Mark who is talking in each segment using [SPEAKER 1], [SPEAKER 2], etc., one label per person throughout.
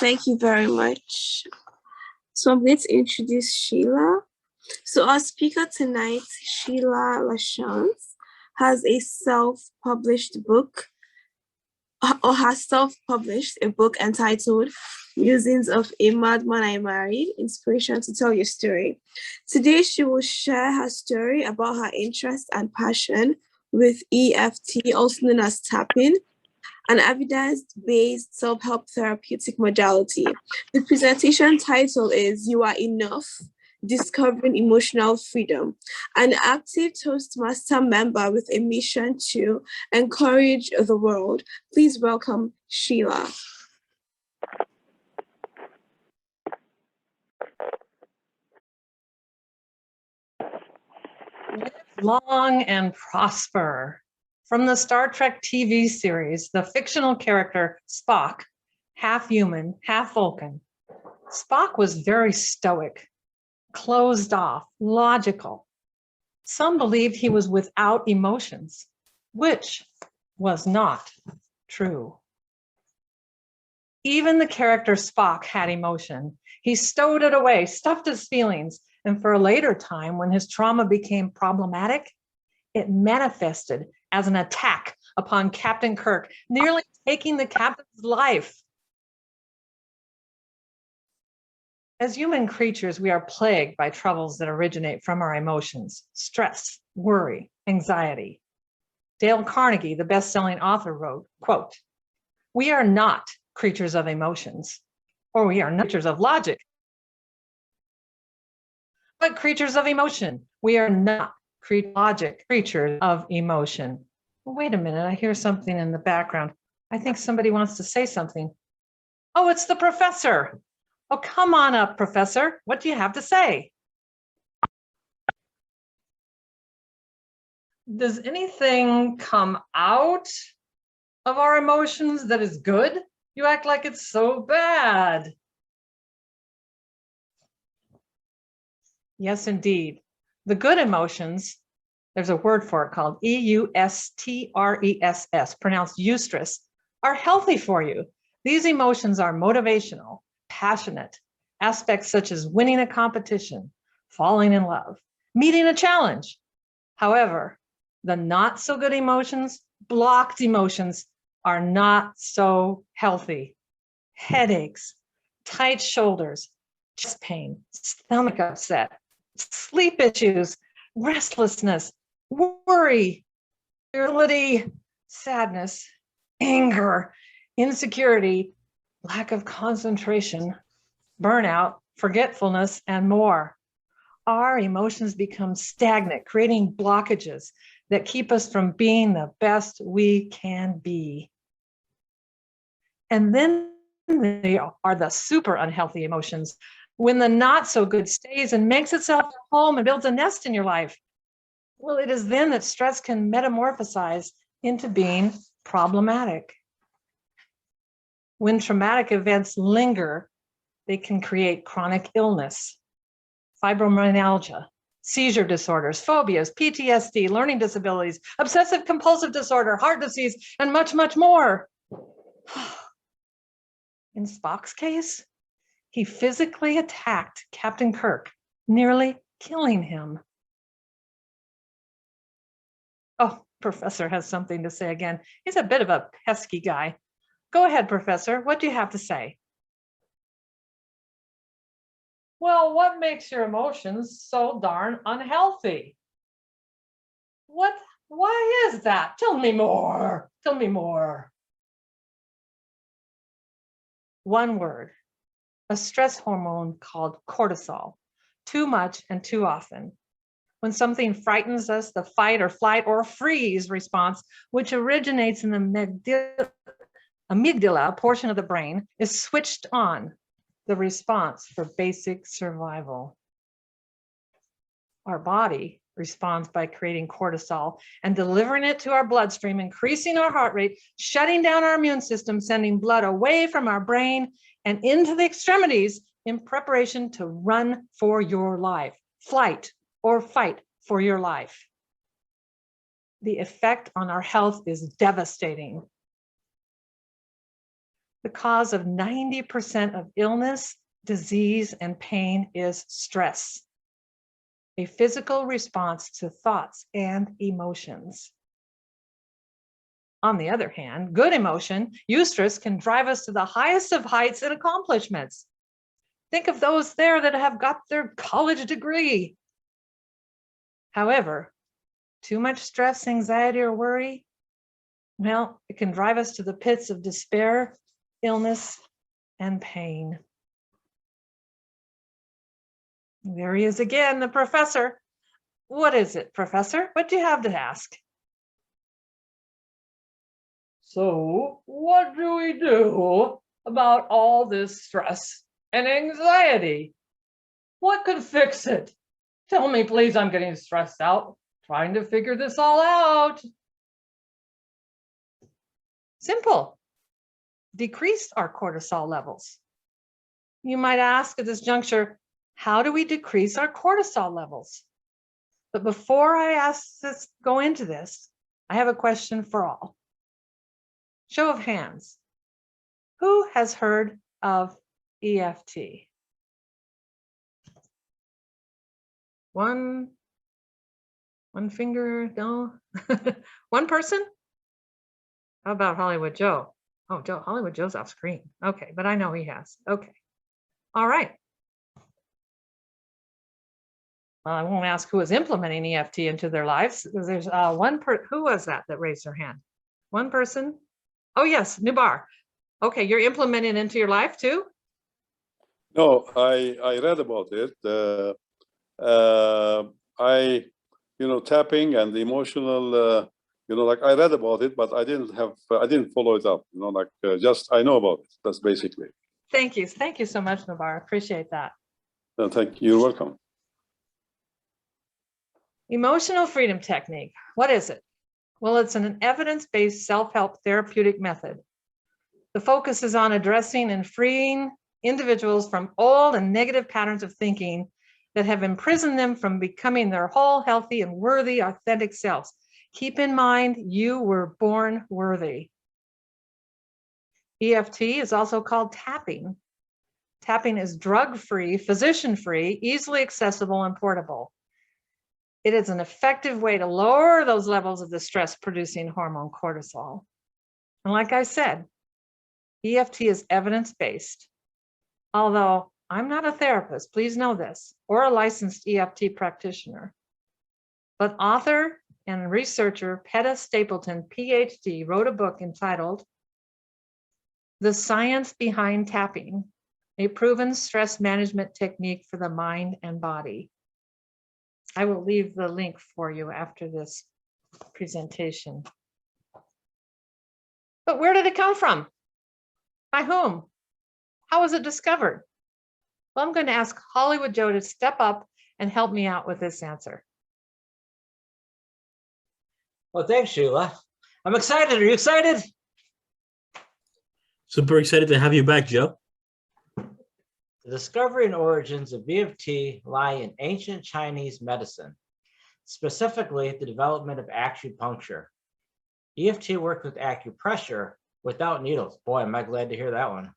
[SPEAKER 1] Thank you very much. So I'm going to introduce Sheila. So our speaker tonight, Sheila Lachance, has a self-published book, or has self-published a book entitled Musings of a Madman I Married, Inspiration to Tell Your Story. Today, she will share her story about her interest and passion with E.F.T, also known as tapping, an evidence-based self-help therapeutic modality. The presentation title is You Are Enough, Discovering Emotional Freedom, an active Toastmaster member with a mission to encourage the world. Please welcome Sheila.
[SPEAKER 2] Live long and prosper. From the Star Trek TV series, the fictional character Spock, half human, half Vulcan. Spock was very stoic, closed off, logical. Some believed he was without emotions, which was not true. Even the character Spock had emotion. He stowed it away, stuffed his feelings, and for a later time, when his trauma became problematic, it manifested as an attack upon Captain Kirk, nearly taking the captain's life. As human creatures, we are plagued by troubles that originate from our emotions: stress, worry, anxiety. Dale Carnegie, the best-selling author, wrote, quote, "We are not creatures of emotions, or we are not creatures of logic, but creatures of emotion. We are not logic, creatures of emotion." Wait a minute, I hear something in the background. I think somebody wants to say something. Oh, it's the professor. Oh, come on up, professor. What do you have to say? Does anything come out of our emotions that is good? You act like it's so bad. Yes, indeed. The good emotions, there's a word for it called eustress, pronounced eustress, are healthy for you. These emotions are motivational, passionate, aspects such as winning a competition, falling in love, meeting a challenge. However, the not so good emotions, blocked emotions, are not so healthy. Headaches, tight shoulders, chest pain, stomach upset, sleep issues, restlessness, worry, irritability, sadness, anger, insecurity, lack of concentration, burnout, forgetfulness, and more. Our emotions become stagnant, creating blockages that keep us from being the best we can be. And then they are the super unhealthy emotions, when the not so good stays and makes itself at home and builds a nest in your life. Well, it is then that stress can metamorphosize into being problematic. When traumatic events linger, they can create chronic illness, fibromyalgia, seizure disorders, phobias, PTSD, learning disabilities, obsessive compulsive disorder, heart disease, and much, much more. In Spock's case, he physically attacked Captain Kirk, nearly killing him. Oh, Professor has something to say again. He's a bit of a pesky guy. Go ahead, Professor. What do you have to say? Well, what makes your emotions so darn unhealthy? What? Why is that? Tell me more. Tell me more. One word, a stress hormone called cortisol. Too much and too often. When something frightens us, the fight or flight or freeze response, which originates in the amygdala portion of the brain, is switched on, the response for basic survival. Our body responds by creating cortisol and delivering it to our bloodstream, increasing our heart rate, shutting down our immune system, sending blood away from our brain and into the extremities in preparation to run for your life, flight or fight for your life. The effect on our health is devastating. The cause of 90% of illness, disease, and pain is stress, a physical response to thoughts and emotions. On the other hand, good emotion, eustress, can drive us to the highest of heights and accomplishments. Think of those there that have got their college degree. However, too much stress, anxiety, or worry, well, it can drive us to the pits of despair, illness, and pain. There he is again, the professor. What is it, Professor? What do you have to ask? So, what do we do about all this stress and anxiety? What could fix it? Tell me, please, I'm getting stressed out, trying to figure this all out. Simple. Decrease our cortisol levels. You might ask at this juncture, how do we decrease our cortisol levels? But before I go into this, I have a question for all. Show of hands. Who has heard of EFT? One finger, no. One person? How about Hollywood Joe? Oh, Hollywood Joe's off screen. Okay, but I know he has. Okay. All right. Well, I won't ask who is implementing EFT into their lives, because there's who was that raised their hand? One person? Oh, yes, Nubar. Okay, you're implementing into your life too?
[SPEAKER 3] No, I read about it. Tapping and the emotional, like I read about it, but I didn't follow it up, just I know about it. That's basically.
[SPEAKER 2] Thank you. Thank you so much, Nubar. Appreciate that.
[SPEAKER 3] Thank you. You're welcome.
[SPEAKER 2] Emotional freedom technique. What is it? Well, it's an evidence-based self-help therapeutic method. The focus is on addressing and freeing individuals from old and negative patterns of thinking that have imprisoned them from becoming their whole, healthy, and worthy, authentic selves. Keep in mind, you were born worthy. EFT is also called tapping. Tapping is drug-free, physician-free, easily accessible, and portable. It is an effective way to lower those levels of the stress-producing hormone cortisol. And like I said, EFT is evidence-based. Although I'm not a therapist, please know this, or a licensed EFT practitioner. But author and researcher Petta Stapleton, PhD, wrote a book entitled The Science Behind Tapping, a proven stress management technique for the mind and body. I will leave the link for you after this presentation. But where did it come from? By whom? How was it discovered? Well, I'm going to ask Hollywood Joe to step up and help me out with this answer.
[SPEAKER 4] Well, thanks, Sheila. I'm excited. Are you excited?
[SPEAKER 5] Super excited to have you back, Joe.
[SPEAKER 4] The discovery and origins of EFT lie in ancient Chinese medicine, specifically the development of acupuncture. EFT worked with acupressure without needles. Boy, am I glad to hear that one.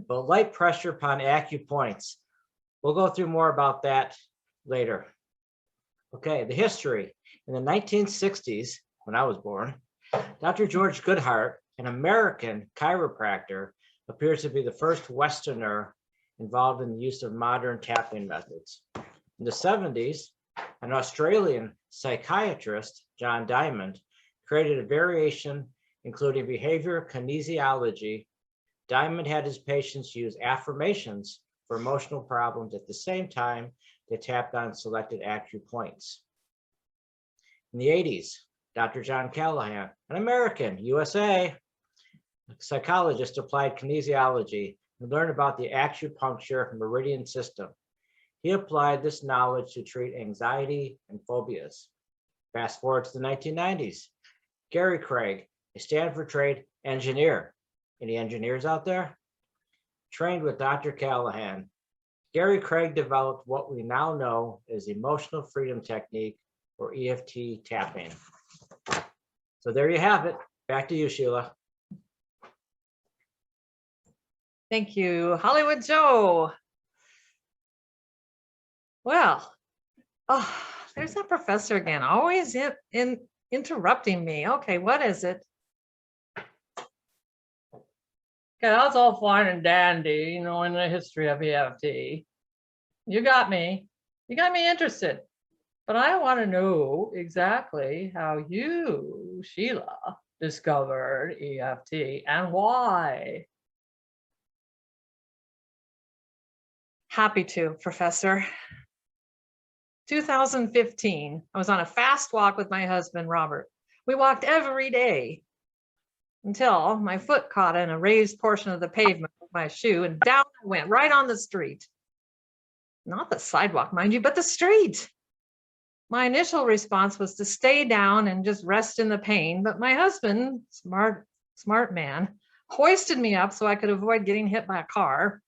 [SPEAKER 4] But light pressure upon acupoints. We'll go through more about that later. Okay, the history. In the 1960s, when I was born, Dr. George Goodhart, an American chiropractor, appears to be the first Westerner involved in the use of modern tapping methods. In the 70s, an Australian psychiatrist, John Diamond, created a variation including behavior kinesiology. Diamond had his patients use affirmations for emotional problems at the same time they tapped on selected acupoints. In the 80s, Dr. John Callahan, an American, USA, psychologist, applied kinesiology and learned about the acupuncture meridian system. He applied this knowledge to treat anxiety and phobias. Fast forward to the 1990s. Gary Craig, a Stanford-trained engineer. Any engineers out there? Trained with Dr. Callahan. Gary Craig developed what we now know as emotional freedom technique, or EFT tapping. So there you have it. Back to you, Sheila.
[SPEAKER 2] Thank you, Hollywood Joe. Well, oh, there's that professor again, always interrupting me. Okay, what is it? Okay, that's all fine and dandy, you know, in the history of E.F.T. You got me interested. But I want to know exactly how you, Sheila, discovered E.F.T and why. Happy to, Professor. 2015, I was on a fast walk with my husband, Robert. We walked every day until my foot caught in a raised portion of the pavement with my shoe, and down I went, right on the street. Not the sidewalk, mind you, but the street. My initial response was to stay down and just rest in the pain, but my husband, smart man, hoisted me up so I could avoid getting hit by a car.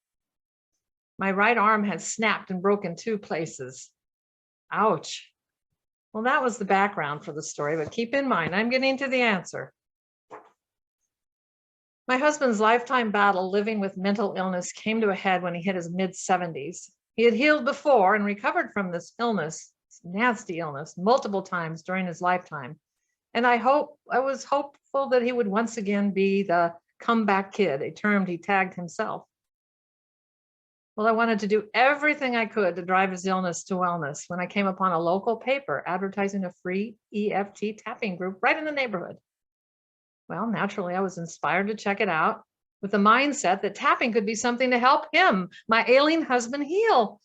[SPEAKER 2] My right arm had snapped and broken 2 places. Ouch. Well, that was the background for the story, but keep in mind, I'm getting to the answer. My husband's lifetime battle living with mental illness came to a head when he hit his mid-70s. He had healed before and recovered from this illness, nasty illness, multiple times during his lifetime. And I was hopeful that he would once again be the comeback kid, a term he tagged himself. Well, I wanted to do everything I could to drive his illness to wellness when I came upon a local paper advertising a free E.F.T tapping group right in the neighborhood. Well, naturally, I was inspired to check it out with the mindset that tapping could be something to help him, my ailing husband, heal.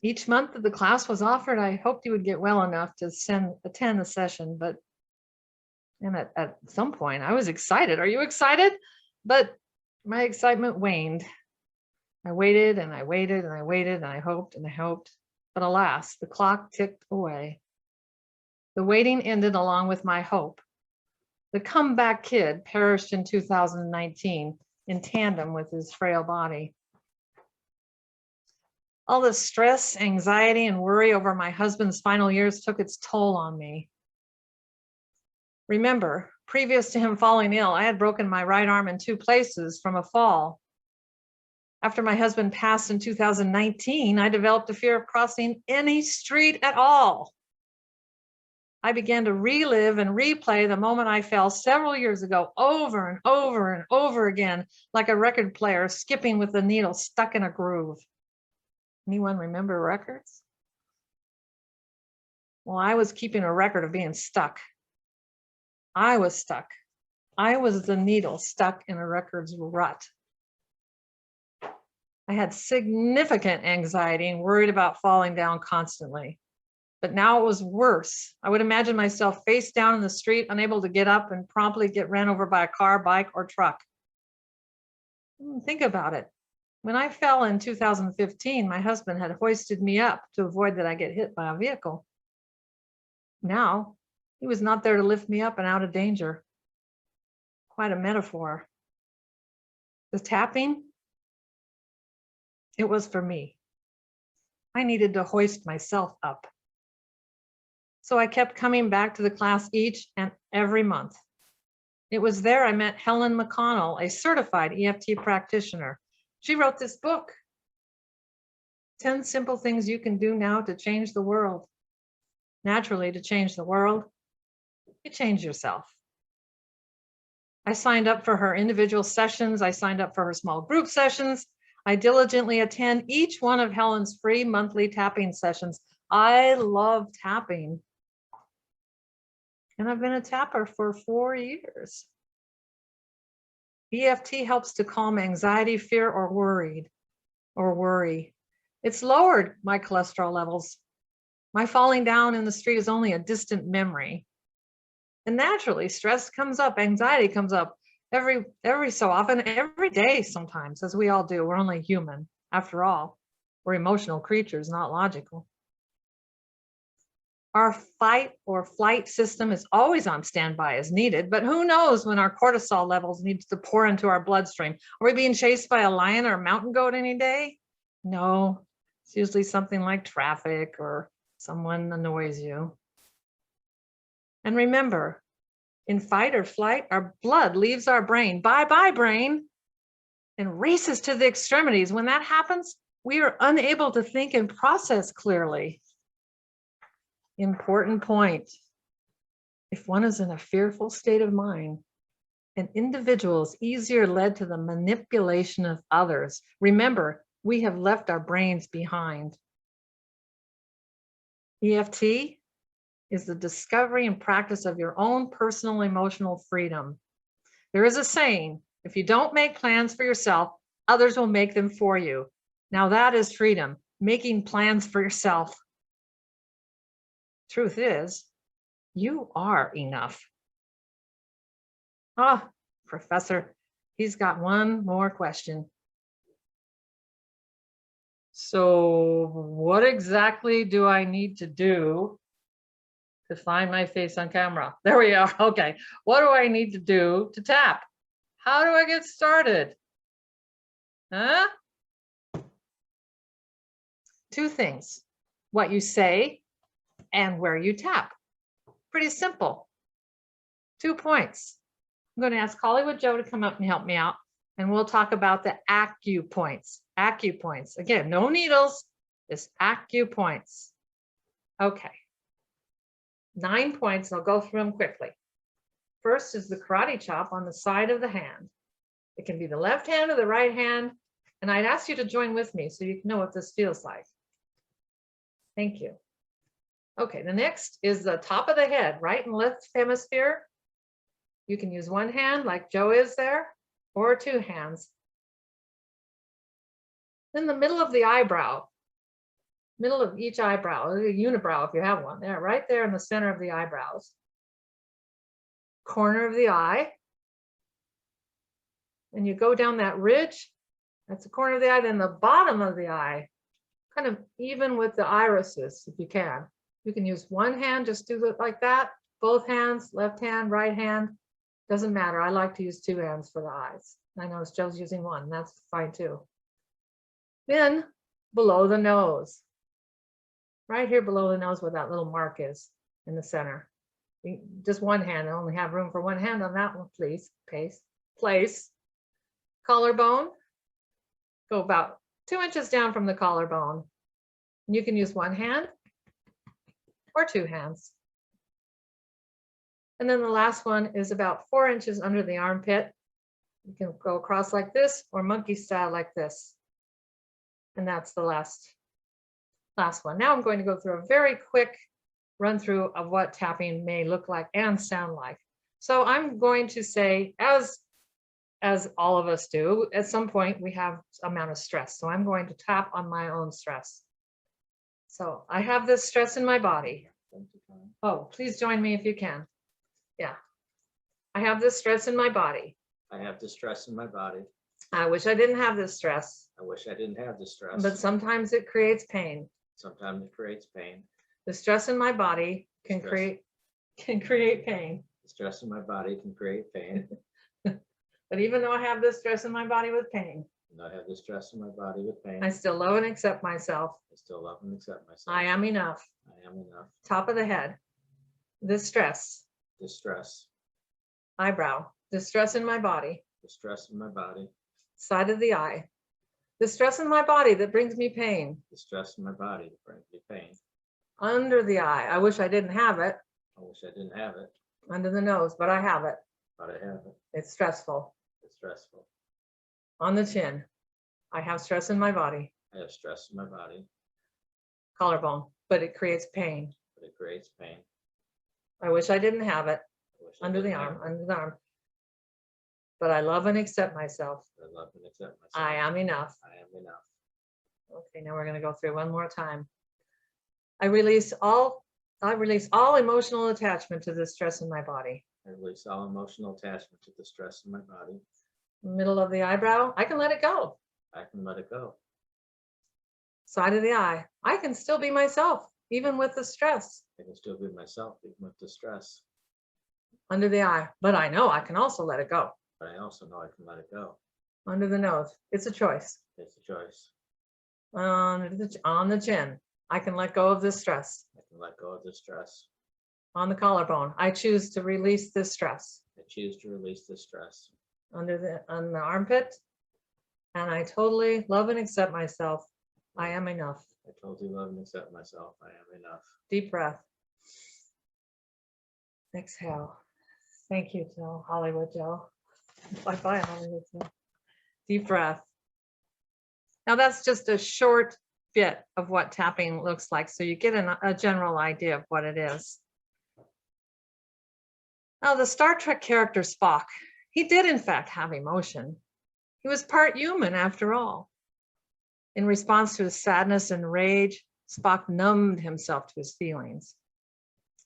[SPEAKER 2] Each month that the class was offered, I hoped he would get well enough to attend the session, but at some point I was excited. Are you excited? But my excitement waned. I waited and I waited and I waited and I hoped and I hoped, but alas, the clock ticked away. The waiting ended along with my hope. The comeback kid perished in 2019 in tandem with his frail body. All the stress, anxiety, and worry over my husband's final years took its toll on me. Remember, previous to him falling ill, I had broken my right arm in 2 places from a fall. After my husband passed in 2019, I developed a fear of crossing any street at all. I began to relive and replay the moment I fell several years ago over and over and over again, like a record player skipping with the needle stuck in a groove. Anyone remember records? Well, I was keeping a record of being stuck. I was stuck. I was the needle stuck in a record's rut. I had significant anxiety and worried about falling down constantly. But now it was worse. I would imagine myself face down in the street, unable to get up and promptly get ran over by a car, bike, or truck. Think about it. When I fell in 2015, my husband had hoisted me up to avoid that I get hit by a vehicle. Now, he was not there to lift me up and out of danger. Quite a metaphor. The tapping, it was for me. I needed to hoist myself up. So I kept coming back to the class each and every month. It was there I met Helen McConnell, a certified E.F.T practitioner. She wrote this book, 10 Simple Things You Can Do Now to Change the World. Naturally, to change the world, you change yourself. I signed up for her individual sessions. I signed up for her small group sessions. I diligently attend each one of Helen's free monthly tapping sessions. I love tapping. And I've been a tapper for 4 years. E.F.T helps to calm anxiety, fear, or worry. It's lowered my cholesterol levels. My falling down in the street is only a distant memory. And naturally, stress comes up, anxiety comes up every so often, every day sometimes, as we all do. We're only human. After all, we're emotional creatures, not logical. Our fight or flight system is always on standby as needed, but who knows when our cortisol levels need to pour into our bloodstream. Are we being chased by a lion or a mountain goat any day? No, it's usually something like traffic or someone annoys you. And remember, in fight or flight, our blood leaves our brain. Bye-bye, brain. and races to the extremities. When that happens, we are unable to think and process clearly. Important point. If one is in a fearful state of mind, an individual is easier led to the manipulation of others. Remember, we have left our brains behind. EFT is the discovery and practice of your own personal emotional freedom. There is a saying, if you don't make plans for yourself, others will make them for you. Now that is freedom, making plans for yourself. Truth is, you are enough. Ah, Professor, he's got one more question. So what exactly do I need to do to find my face on camera? There we are. Okay. What do I need to do to tap? How do I get started? Huh? Two things, what you say and where you tap. Pretty simple. 2 points. I'm going to ask Hollywood Joe to come up and help me out, and we'll talk about the acupoints. Acupoints. Again, no needles, just acupoints. Okay. 9 points. I'll go through them quickly. First is the karate chop on the side of the hand. It can be the left hand or the right hand, and I'd ask you to join with me so you can know what this feels like. Thank you. Okay, the next is the top of the head, right and left hemisphere. You can use one hand like Joe is there, or 2 hands. Then the middle of the eyebrow, middle of each eyebrow, a unibrow if you have one there, right there in the center of the eyebrows. Corner of the eye. And you go down that ridge, that's the corner of the eye, then the bottom of the eye, kind of even with the irises if you can. You can use one hand, just do it like that. Both hands, left hand, right hand, doesn't matter. I like to use 2 hands for the eyes. I notice Joe's using one, that's fine too. Then below the nose, right here below the nose where that little mark is in the center. Just one hand, I only have room for one hand on that one, please. Place. Collarbone, go about 2 inches down from the collarbone. You can use one hand or 2 hands. And then the last one is about 4 inches under the armpit. You can go across like this or monkey style like this. And that's the last one. Now I'm going to go through a very quick run through of what tapping may look like and sound like. So I'm going to say, as all of us do, at some point we have amount of stress. So I'm going to tap on my own stress. So I have this stress in my body. Oh, please join me if you can. Yeah. I have this stress in my body.
[SPEAKER 4] I have the stress in my body.
[SPEAKER 1] I wish I didn't have this stress.
[SPEAKER 4] I wish I didn't have the stress.
[SPEAKER 1] But sometimes it creates pain.
[SPEAKER 4] Sometimes it creates pain.
[SPEAKER 1] The stress in my body can create pain.
[SPEAKER 4] The stress in my body can create pain.
[SPEAKER 1] But even though I have this stress in my body with pain,
[SPEAKER 4] And I have the stress in my body with pain.
[SPEAKER 1] I still love and accept myself.
[SPEAKER 4] I still love and accept myself.
[SPEAKER 1] I am enough.
[SPEAKER 4] I am enough.
[SPEAKER 1] Top of the head. This stress.
[SPEAKER 4] Distress.
[SPEAKER 1] Eyebrow. The stress in my body.
[SPEAKER 4] The stress in my body.
[SPEAKER 1] Side of the eye. The stress in my body that brings me pain.
[SPEAKER 4] The stress in my body that brings me pain.
[SPEAKER 1] Under the eye. I wish I didn't have it.
[SPEAKER 4] I wish I didn't have it,
[SPEAKER 1] Under the nose, but I have it.
[SPEAKER 4] but I have it.
[SPEAKER 1] It's stressful.
[SPEAKER 4] It's stressful.
[SPEAKER 1] On the chin. I have stress in my body.
[SPEAKER 4] I have stress in my body,
[SPEAKER 1] Collarbone, but it creates pain.
[SPEAKER 4] but it creates pain.
[SPEAKER 1] I wish I didn't have it.
[SPEAKER 4] I wish I
[SPEAKER 1] Under the
[SPEAKER 4] didn't have
[SPEAKER 1] arm,
[SPEAKER 4] it,
[SPEAKER 1] under the arm. But I love and accept myself.
[SPEAKER 4] but I love and accept myself.
[SPEAKER 1] I am enough.
[SPEAKER 4] I am enough.
[SPEAKER 1] Okay, now we're going to go through one more time. I release all emotional attachment to the stress in my body.
[SPEAKER 4] I release all emotional attachment to the stress in my body.
[SPEAKER 1] Middle of the eyebrow, I can let it go.
[SPEAKER 4] I can let it go.
[SPEAKER 1] Side of the eye, I can still be myself, even with the stress.
[SPEAKER 4] I can still be myself even with the stress,
[SPEAKER 1] Under the eye, but I know I can also let it go.
[SPEAKER 4] but I also know I can let it go.
[SPEAKER 1] Under the nose, it's a choice.
[SPEAKER 4] It's a choice.
[SPEAKER 1] On the chin, I can let go of this stress.
[SPEAKER 4] I can let go of the stress.
[SPEAKER 1] On the collarbone, I choose to release this stress.
[SPEAKER 4] I choose to release the stress.
[SPEAKER 1] On the armpit,
[SPEAKER 2] And I totally love and accept myself. I am enough.
[SPEAKER 4] I totally love and accept myself. I am enough.
[SPEAKER 2] Deep breath. Exhale. Thank you, Joe. Hollywood Joe. Bye-bye, Hollywood Joe. Deep breath. Now that's just a short bit of what tapping looks like, so you get a general idea of what it is. Now the Star Trek character Spock, he did in fact have emotion. He was part human after all. In response to his sadness and rage, Spock numbed himself to his feelings.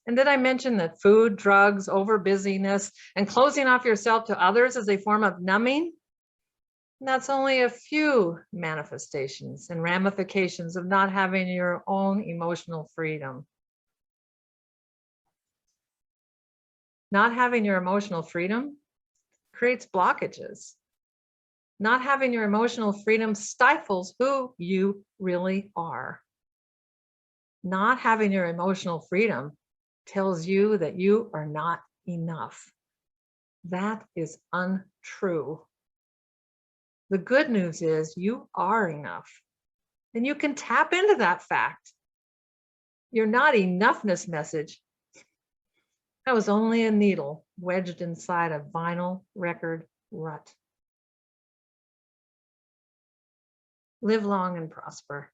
[SPEAKER 2] And did I mention that food, drugs, over busyness, and closing off yourself to others is a form of numbing? And that's only a few manifestations and ramifications of not having your own emotional freedom. Not having your emotional freedom creates blockages. Not having your emotional freedom stifles who you really are. Not having your emotional freedom tells you that you are not enough. That is untrue. The good news is you are enough, and you can tap into that fact. Your not enoughness message, that was only a needle wedged inside a vinyl record rut. Live long and prosper.